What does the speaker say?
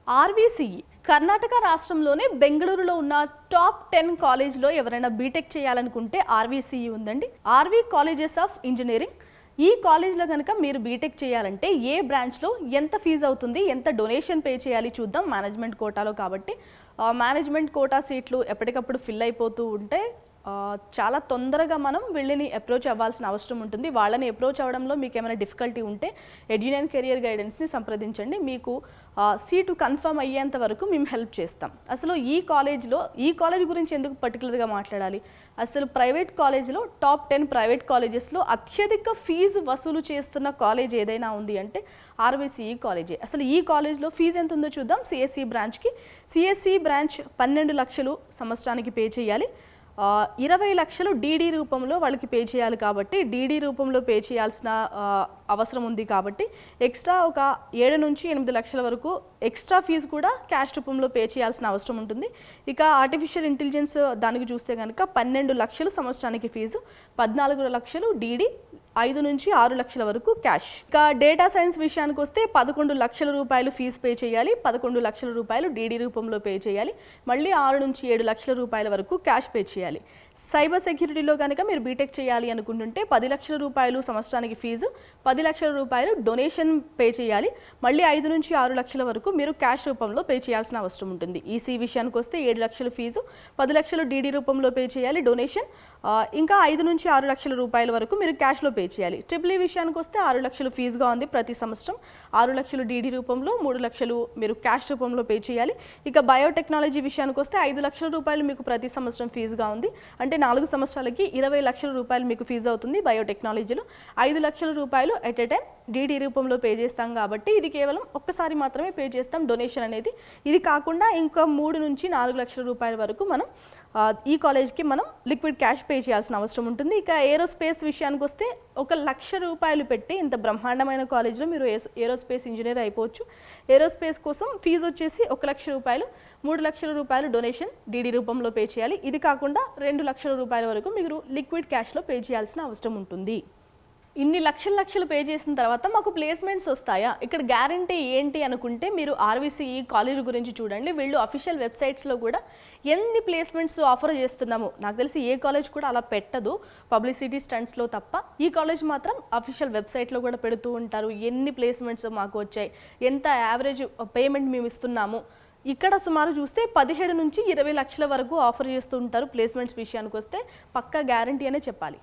ఆర్వీసీఈ కర్ణాటక రాష్ట్రంలోనే బెంగళూరులో ఉన్న టాప్ 10 కాలేజ్లో ఎవరైనా బీటెక్ చేయాలనుకుంటే ఆర్వీసీఈ ఉందండి. RV colleges of engineering. ఈ కాలేజ్లో కనుక మీరు బీటెక్ చేయాలంటే ఏ బ్రాంచ్లో ఎంత ఫీజు అవుతుంది, ఎంత డొనేషన్ పే చేయాలి చూద్దాం. మేనేజ్మెంట్ కోటాలో కాబట్టి మేనేజ్మెంట్ కోటా సీట్లు ఎప్పటికప్పుడు ఫిల్ అయిపోతూ ఉంటే చాలా తొందరగా మనం వీళ్ళని అప్రోచ్ అవ్వాల్సిన అవసరం ఉంటుంది. వాళ్ళని అప్రోచ్ అవ్వడంలో మీకు ఏమైనా డిఫికల్టీ ఉంటే ఎడ్యునియన్ కెరియర్ గైడెన్స్ని సంప్రదించండి. మీకు సీటు కన్ఫర్మ్ అయ్యేంత వరకు మేము హెల్ప్ చేస్తాం. అసలు ఈ కాలేజ్ గురించి ఎందుకు పర్టికులర్గా మాట్లాడాలి? అసలు ప్రైవేట్ కాలేజ్లో టాప్ 10 ప్రైవేట్ కాలేజెస్లో అత్యధిక ఫీజు వసూలు చేస్తున్న కాలేజ్ ఏదైనా ఉంది అంటే ఆర్వీసీఈ కాలేజే. అసలు ఈ కాలేజ్లో ఫీజు ఎంత ఉందో చూద్దాం. సిఎస్సి బ్రాంచ్కి 12 లక్షలు సంవత్సరానికి పే చేయాలి. 20 లక్షలు డీడీ రూపంలో వాళ్ళకి పే చేయాలి. కాబట్టి డీడీ రూపంలో పే చేయాల్సిన అవసరం ఉంది. కాబట్టి ఎక్స్ట్రా ఒక 7 నుంచి 8 లక్షల వరకు ఎక్స్ట్రా ఫీజు కూడా క్యాష్ రూపంలో పే చేయాల్సిన అవసరం ఉంటుంది. ఇక ఆర్టిఫిషియల్ ఇంటెలిజెన్స్ దానికి చూస్తే కనుక 12 లక్షలు సంవత్సరానికి ఫీజు, 14 లక్షలు డీడీ, 5 నుంచి 6 లక్షల వరకు క్యాష్. ఇక డేటా సైన్స్ విషయానికి వస్తే 11 లక్షల రూపాయలు ఫీజు పే చేయాలి, 11 లక్షల రూపాయలు డీడీ రూపంలో పే చేయాలి, మళ్ళీ 6 నుంచి 7 లక్షల రూపాయల వరకు క్యాష్ పే చేయాలి. సైబర్ సెక్యూరిటీలో కనుక మీరు బీటెక్ చేయాలి అనుకుంటుంటే 10 లక్షల రూపాయలు సంవత్సరానికి ఫీజు, 10 లక్షల రూపాయలు డొనేషన్ పే చేయాలి, మళ్ళీ 5 నుంచి 6 లక్షల వరకు మీరు క్యాష్ రూపంలో పే చేయాల్సిన అవసరం ఉంటుంది. ఈసీ విషయానికి వస్తే 7 లక్షల ఫీజు, 10 లక్షలు డీడీ రూపంలో పే చేయాలి డొనేషన్, ఇంకా 5 నుంచి 6 లక్షల రూపాయల వరకు మీరు క్యాష్లో పే చేయాలి. ట్రిపుల్ ఈ విషయానికి వస్తే 6 లక్షలు ఫీజుగా ఉంది ప్రతి సంవత్సరం, 6 లక్షలు డీడీ రూపంలో, 3 లక్షలు మీరు క్యాష్ రూపంలో పే చేయాలి. ఇక బయోటెక్నాలజీ విషయానికి వస్తే 5 లక్షల రూపాయలు మీకు ప్రతి సంవత్సరం ఫీజుగా ఉంది. అంటే 4 సంవత్సరాలకి 20 లక్షల రూపాయలు మీకు ఫీజు అవుతుంది బయోటెక్నాలజీలో. 5 లక్షల రూపాయలు ఎట్ ఎ టైం డీడీ రూపంలో పే చేస్తాం కాబట్టి ఇది కేవలం ఒక్కసారి మాత్రమే పే చేస్తాం డొనేషన్ అనేది. ఇది కాకుండా ఇంకా 3 నుంచి 4 లక్షల రూపాయల వరకు మనం ఈ కాలేజ్కి మనం లిక్విడ్ క్యాష్ పే చేయాల్సిన అవసరం ఉంటుంది. ఇక ఏరోస్పేస్ విషయానికి వస్తే 1 లక్ష రూపాయలు పెట్టి ఇంత బ్రహ్మాండమైన కాలేజ్లో మీరు ఏరోస్పేస్ ఇంజనీర్ అయిపోవచ్చు. ఏరోస్పేస్ కోసం ఫీజు వచ్చేసి 1 లక్ష రూపాయలు, 3 లక్షల రూపాయలు డొనేషన్ డీడీ రూపంలో పే చేయాలి. ఇది కాకుండా 2 లక్షల రూపాయల వరకు మీరు లిక్విడ్ క్యాష్లో పే చేయాల్సిన అవసరం ఉంటుంది. ఇన్ని లక్షలు పే చేసిన తర్వాత మాకు ప్లేస్మెంట్స్ వస్తాయా? ఇక్కడ గ్యారంటీ ఏంటి అనుకుంటే మీరు ఆర్వీసీఈ కాలేజ్ గురించి చూడండి. వీళ్ళు అఫీషియల్ వెబ్సైట్స్లో కూడా ఎన్ని ప్లేస్మెంట్స్ ఆఫర్ చేస్తున్నాము, నాకు తెలిసి ఏ కాలేజ్ కూడా అలా పెట్టదు పబ్లిసిటీ స్టంట్స్లో తప్ప. ఈ కాలేజ్ మాత్రం అఫీషియల్ వెబ్సైట్లో కూడా పెడుతూ ఉంటారు. ఎన్ని ప్లేస్మెంట్స్ మాకు వచ్చాయి, ఎంత యావరేజ్ పేమెంట్ మేము ఇస్తున్నాము. ఇక్కడ సుమారు చూస్తే 17 నుంచి 20 లక్షల వరకు ఆఫర్ చేస్తూ ఉంటారు. ప్లేస్మెంట్స్ విషయానికి వస్తే పక్కా గ్యారంటీ అనే చెప్పాలి.